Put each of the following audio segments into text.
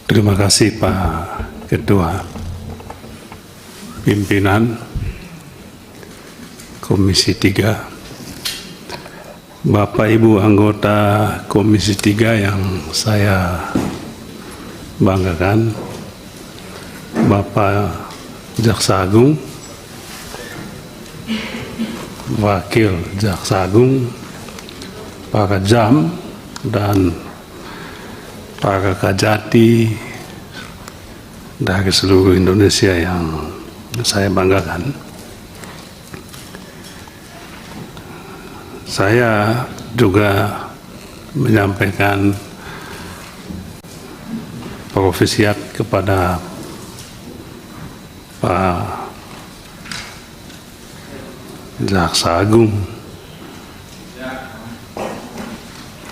Terima kasih Pak Ketua, pimpinan Komisi 3, Bapak Ibu anggota Komisi 3 yang saya banggakan, Bapak Jaksa Agung, Wakil Jaksa Agung, para jam dan para kajati dari seluruh Indonesia yang saya banggakan. Saya juga menyampaikan profesiat kepada Pak Jaksa Agung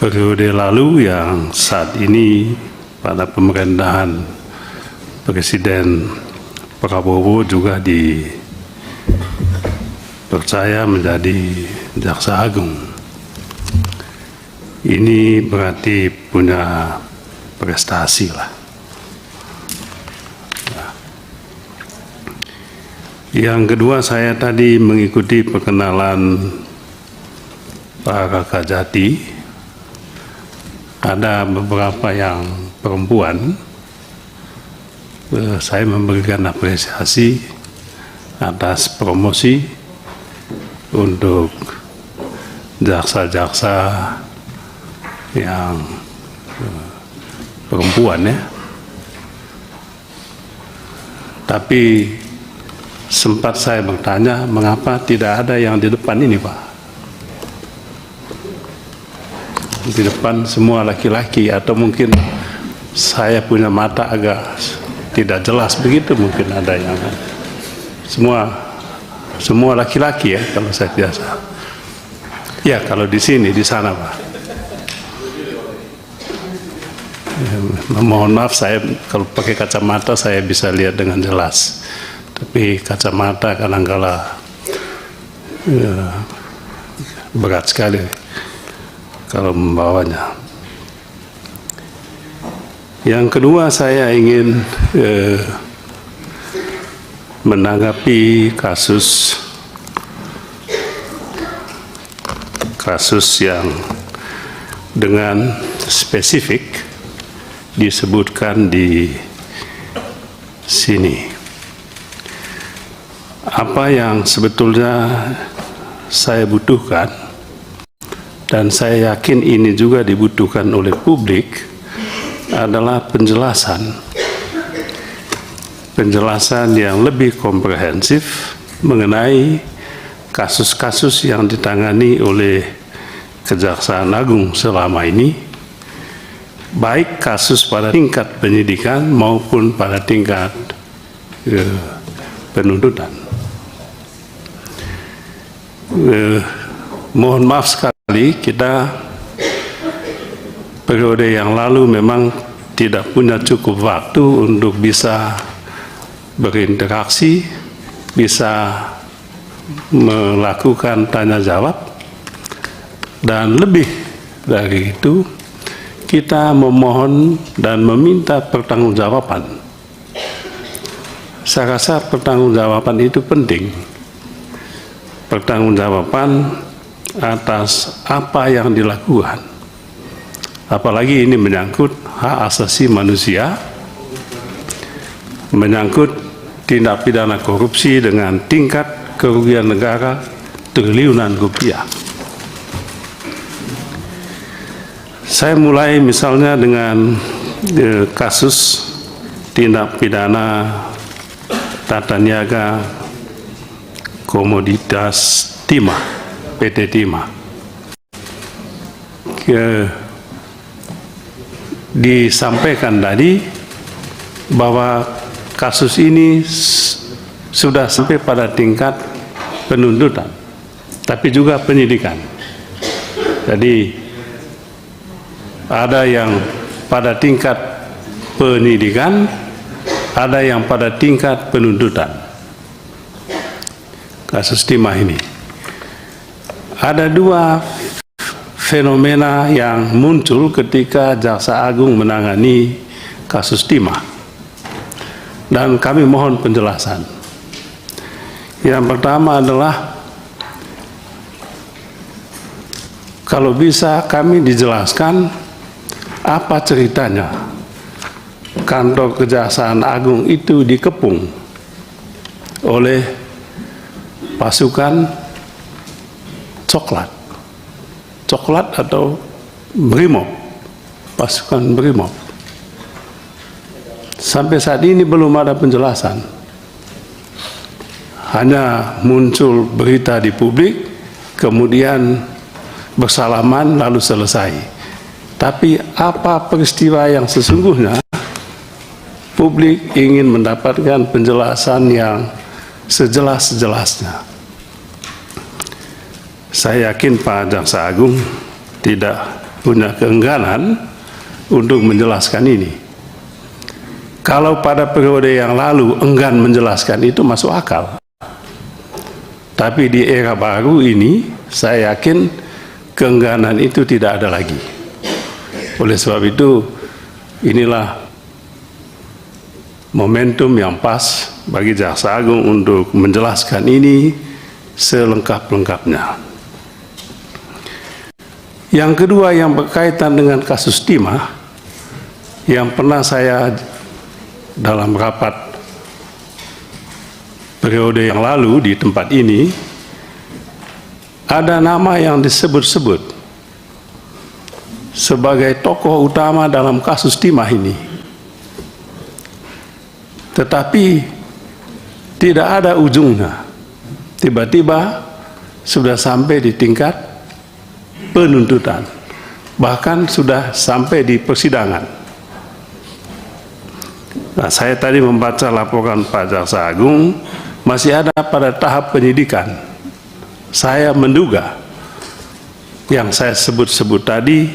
periode lalu yang saat ini pada pemerintahan Presiden Prabowo juga dipercaya menjadi Jaksa Agung. Ini berarti punya prestasi lah. Yang kedua, saya tadi mengikuti perkenalan para kajati. Ada beberapa yang perempuan, saya memberikan apresiasi atas promosi untuk jaksa-jaksa yang perempuan ya. Tapi sempat saya bertanya, mengapa tidak ada yang di depan ini Pak? Di depan semua laki-laki, atau mungkin saya punya mata agak tidak jelas begitu, mungkin ada yang semua laki-laki ya kalau saya biasa. Ya kalau di sini, di sana Pak. Ya, mohon maaf, saya kalau pakai kacamata saya bisa lihat dengan jelas, tapi kacamata kadang-kala berat sekali kalau membawanya. Yang kedua, saya ingin menanggapi kasus yang dengan spesifik disebutkan di sini. Apa yang sebetulnya saya butuhkan, dan saya yakin ini juga dibutuhkan oleh publik, adalah penjelasan yang lebih komprehensif mengenai kasus-kasus yang ditangani oleh Kejaksaan Agung selama ini, baik kasus pada tingkat penyidikan maupun pada tingkat penuntutan. Mohon maaf sekali, kita periode yang lalu memang tidak punya cukup waktu untuk bisa berinteraksi, bisa melakukan tanya jawab, dan lebih dari itu kita memohon dan meminta pertanggungjawaban. Saya rasa pertanggungjawaban itu penting. Pertanggungjawaban atas apa yang dilakukan, apalagi ini menyangkut hak asasi manusia, menyangkut tindak pidana korupsi dengan tingkat kerugian negara triliunan rupiah. Saya mulai misalnya dengan kasus tindak pidana tata niaga komoditas timah, PT Timah. Disampaikan tadi bahwa kasus ini sudah sampai pada tingkat penuntutan, tapi juga penyidikan. Jadi ada yang pada tingkat penyidikan, ada yang pada tingkat penuntutan. Kasus timah ini ada dua fenomena yang muncul ketika Jaksa Agung menangani kasus timah. Dan kami mohon penjelasan. Yang pertama adalah, kalau bisa kami dijelaskan apa ceritanya kantor Kejaksaan Agung itu dikepung oleh pasukan coklat atau Brimob, pasukan Brimob. Sampai saat ini belum ada penjelasan. Hanya muncul berita di publik, kemudian bersalaman lalu selesai. Tapi apa peristiwa yang sesungguhnya? Publik ingin mendapatkan penjelasan yang sejelas-jelasnya. Saya yakin Pak Jaksa Agung tidak punya keengganan untuk menjelaskan ini. Kalau pada periode yang lalu enggan menjelaskan itu masuk akal. Tapi di era baru ini saya yakin keengganan itu tidak ada lagi. Oleh sebab itu, inilah momentum yang pas bagi Jaksa Agung untuk menjelaskan ini selengkap-lengkapnya. Yang kedua yang berkaitan dengan kasus timah, yang pernah saya dalam rapat periode yang lalu di tempat ini, ada nama yang disebut-sebut sebagai tokoh utama dalam kasus timah ini. Tetapi tidak ada ujungnya. Tiba-tiba sudah sampai di tingkat penuntutan, bahkan sudah sampai di persidangan. Nah, saya tadi membaca laporan Pak Jaksa Agung, masih ada pada tahap penyidikan. Saya menduga yang saya sebut-sebut tadi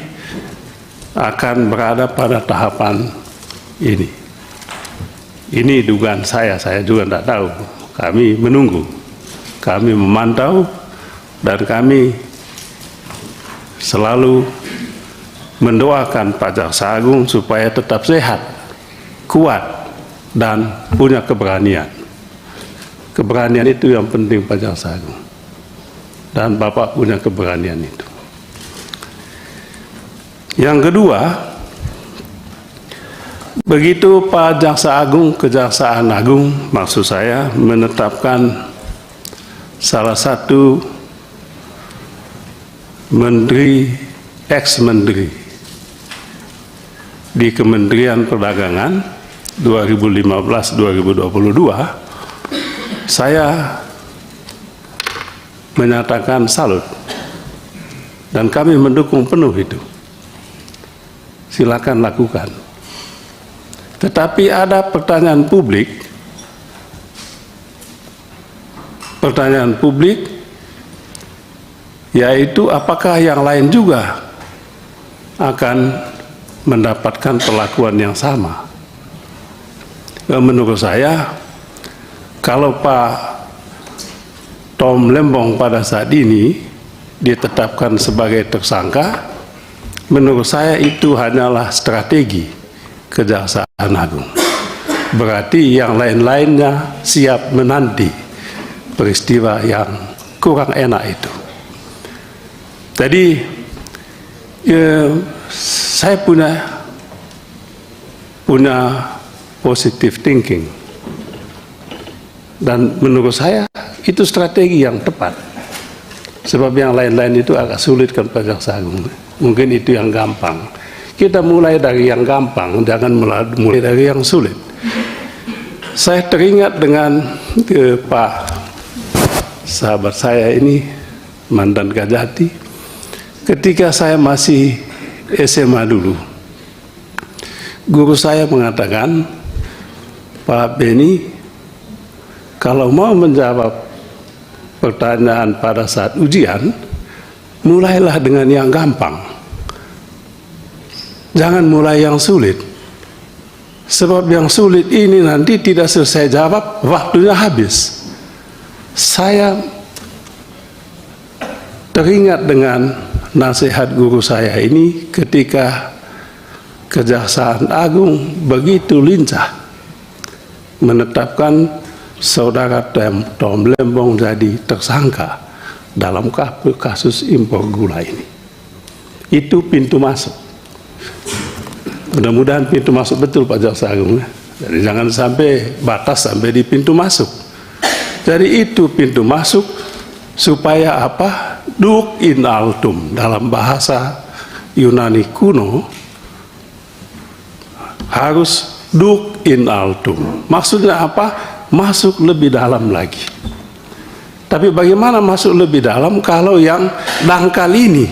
akan berada pada tahapan ini. Ini dugaan saya juga tidak tahu. Kami menunggu, kami memantau, dan kami selalu mendoakan Pak Jaksa Agung supaya tetap sehat, kuat, dan punya keberanian. Keberanian itu yang penting Pak Jaksa Agung. Dan Bapak punya keberanian itu. Yang kedua, begitu Pak Jaksa Agung, Kejaksaan Agung maksud saya, menetapkan salah satu menteri, ex-menteri di Kementerian Perdagangan 2015-2022, saya menyatakan salut dan kami mendukung penuh itu. Silakan lakukan. Tetapi ada pertanyaan publik, yaitu apakah yang lain juga akan mendapatkan perlakuan yang sama. Menurut saya, kalau Pak Tom Lembong pada saat ini ditetapkan sebagai tersangka, menurut saya itu hanyalah strategi Kejaksaan Agung. Berarti yang lain-lainnya siap menanti peristiwa yang kurang enak itu. Jadi saya punya positive thinking, dan menurut saya itu strategi yang tepat. Sebab yang lain-lain itu agak sulit kan Pak Jaksa Agung. Mungkin itu yang gampang. Kita mulai dari yang gampang, jangan mulai dari yang sulit. Saya teringat dengan Pak sahabat saya ini, mantan Kajati. Ketika saya masih SMA dulu, guru saya mengatakan, Pak Beni, kalau mau menjawab pertanyaan pada saat ujian, mulailah dengan yang gampang. Jangan mulai yang sulit. Sebab yang sulit ini nanti tidak selesai jawab, waktunya habis. Saya teringat dengan nasihat guru saya ini ketika Kejaksaan Agung begitu lincah menetapkan saudara Tom Lembong jadi tersangka dalam kasus impor gula ini. Itu pintu masuk. Mudah-mudahan pintu masuk betul Pak Jaksa Agung. Jadi jangan sampai batas sampai di pintu masuk. Jadi itu pintu masuk supaya apa? Duc in altum dalam bahasa Yunani kuno harus duc in altum. Maksudnya apa? Masuk lebih dalam lagi. Tapi bagaimana masuk lebih dalam kalau yang dangkal ini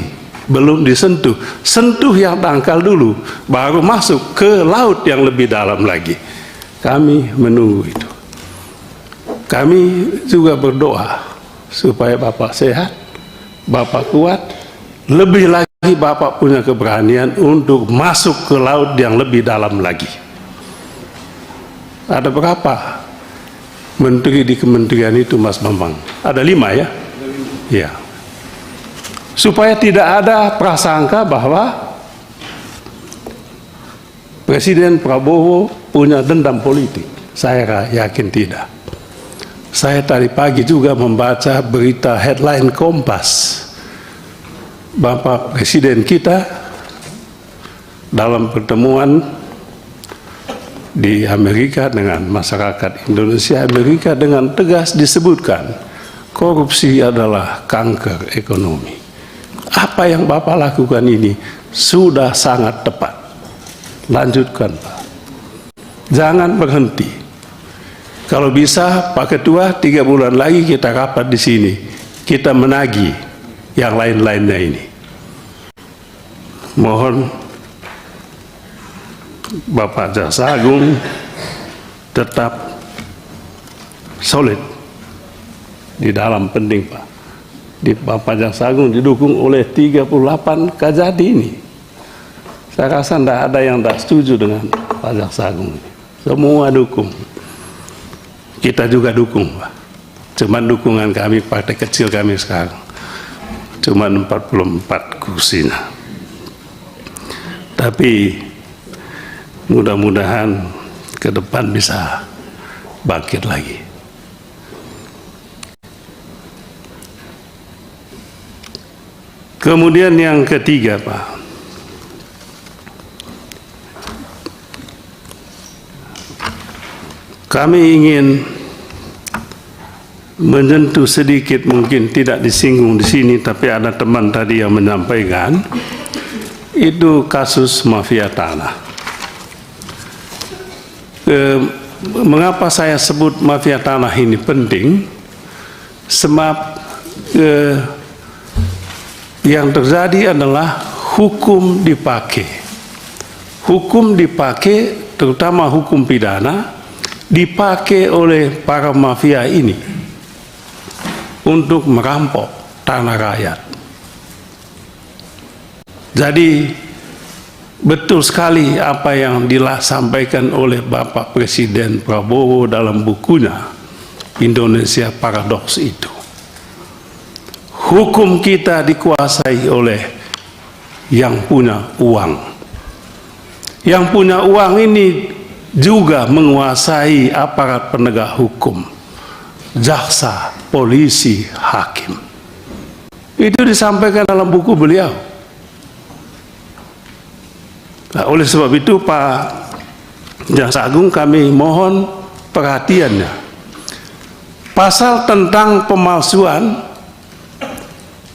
belum disentuh? Sentuh yang dangkal dulu, baru masuk ke laut yang lebih dalam lagi. Kami menunggu itu. Kami juga berdoa supaya Bapak sehat, Bapak kuat, lebih lagi Bapak punya keberanian untuk masuk ke laut yang lebih dalam lagi. Ada berapa menteri di kementerian itu, Mas Bambang? Ada 5 ya? Ya. Supaya tidak ada prasangka bahwa Presiden Prabowo punya dendam politik. Saya yakin tidak. Saya tadi pagi juga membaca berita headline Kompas. Bapak Presiden kita dalam pertemuan di Amerika dengan masyarakat Indonesia, Amerika dengan tegas disebutkan korupsi adalah kanker ekonomi. Apa yang Bapak lakukan ini sudah sangat tepat. Lanjutkan Pak. Jangan berhenti. Kalau bisa Pak Ketua 3 bulan lagi kita rapat di sini. Kita menagih yang lain-lainnya ini. Mohon Bapak Jaksa Agung tetap solid di dalam penting Pak. Di Bapak Jaksa Agung didukung oleh 38 Kajati ini. Saya rasa tidak ada yang tidak setuju dengan Pak Jaksa Agung. Semua dukung. Kita juga dukung Pak. Cuman dukungan kami, partai kecil kami sekarang cuma 44 kursinya. Tapi mudah-mudahan ke depan bisa bangkit lagi. Kemudian yang ketiga Pak, kami ingin menyentuh sedikit, mungkin tidak disinggung di sini, tapi ada teman tadi yang menyampaikan, itu kasus mafia tanah. Mengapa saya sebut mafia tanah ini penting? Sebab yang terjadi adalah hukum dipakai. Hukum dipakai, terutama hukum pidana, dipakai oleh para mafia ini untuk merampok tanah rakyat. Jadi betul sekali apa yang disampaikan oleh Bapak Presiden Prabowo dalam bukunya Indonesia Paradoks itu. Hukum kita dikuasai oleh yang punya uang. Yang punya uang ini juga menguasai aparat penegak hukum, jaksa, polisi, hakim. Itu disampaikan dalam buku beliau. Nah, oleh sebab itu Pak Jaksa Agung kami mohon perhatiannya. Pasal tentang pemalsuan,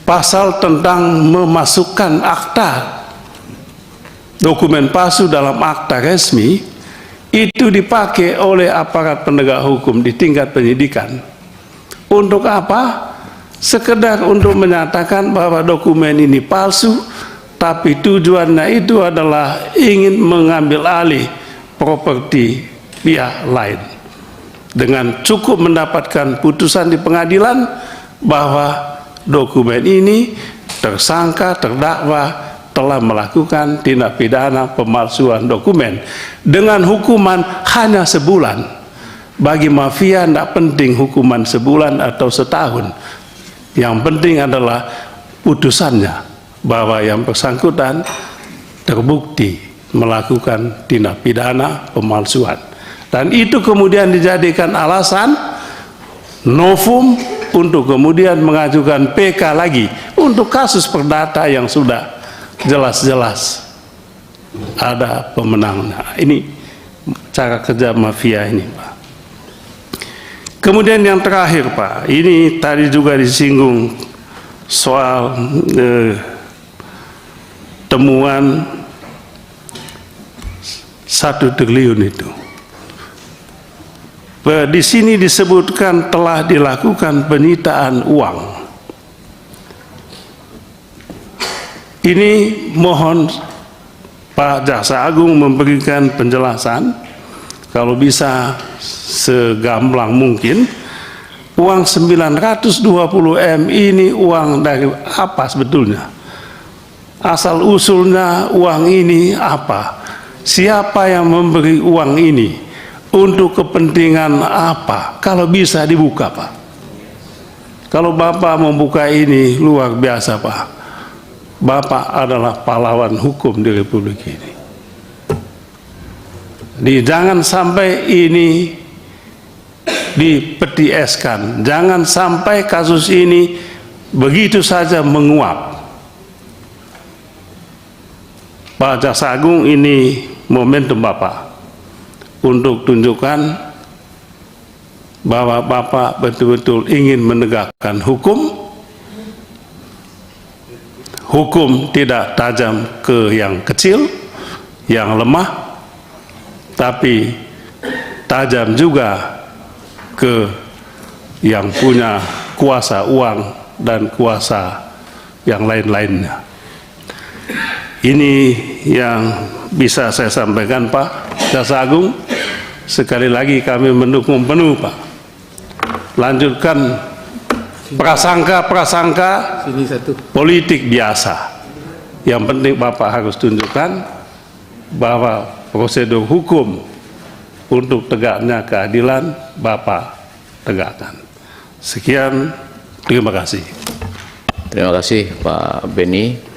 pasal tentang memasukkan akta dokumen palsu dalam akta resmi, itu dipakai oleh aparat penegak hukum di tingkat penyidikan. Untuk apa? Sekedar untuk menyatakan bahwa dokumen ini palsu, tapi tujuannya itu adalah ingin mengambil alih properti pihak lain. Dengan cukup mendapatkan putusan di pengadilan bahwa dokumen ini tersangka, terdakwa telah melakukan tindak pidana pemalsuan dokumen dengan hukuman hanya sebulan. Bagi mafia tidak penting hukuman 1 bulan atau setahun. Yang penting adalah putusannya bahwa yang bersangkutan terbukti melakukan tindak pidana pemalsuan, dan itu kemudian dijadikan alasan novum untuk kemudian mengajukan PK lagi untuk kasus perdata yang sudah jelas-jelas ada pemenang. Nah, ini cara kerja mafia ini, Pak. Kemudian yang terakhir, Pak, ini tadi juga disinggung soal temuan 1 triliun itu. Di sini disebutkan telah dilakukan penyitaan uang. Ini mohon Pak Jaksa Agung memberikan penjelasan, kalau bisa segamblang mungkin, uang 920 M ini uang dari apa sebetulnya? Asal usulnya uang ini apa? Siapa yang memberi uang ini? Untuk kepentingan apa? Kalau bisa dibuka, Pak. Kalau Bapak membuka ini luar biasa, Pak. Bapak adalah pahlawan hukum di Republik ini. Jangan sampai ini dipetieskan. Jangan sampai kasus ini begitu saja menguap. Pak Jaksa Agung, ini momentum Bapak untuk tunjukkan bahwa Bapak betul-betul ingin menegakkan hukum. Hukum tidak tajam ke yang kecil, yang lemah, tapi tajam juga ke yang punya kuasa uang dan kuasa yang lain-lainnya. Ini yang bisa saya sampaikan, Pak Jaksa Agung. Sekali lagi kami mendukung penuh, Pak. Lanjutkan prasangka politik biasa. Yang penting Bapak harus tunjukkan bahwa prosedur hukum untuk tegaknya keadilan Bapak tegakkan. Sekian, terima kasih. Terima kasih Pak Beni.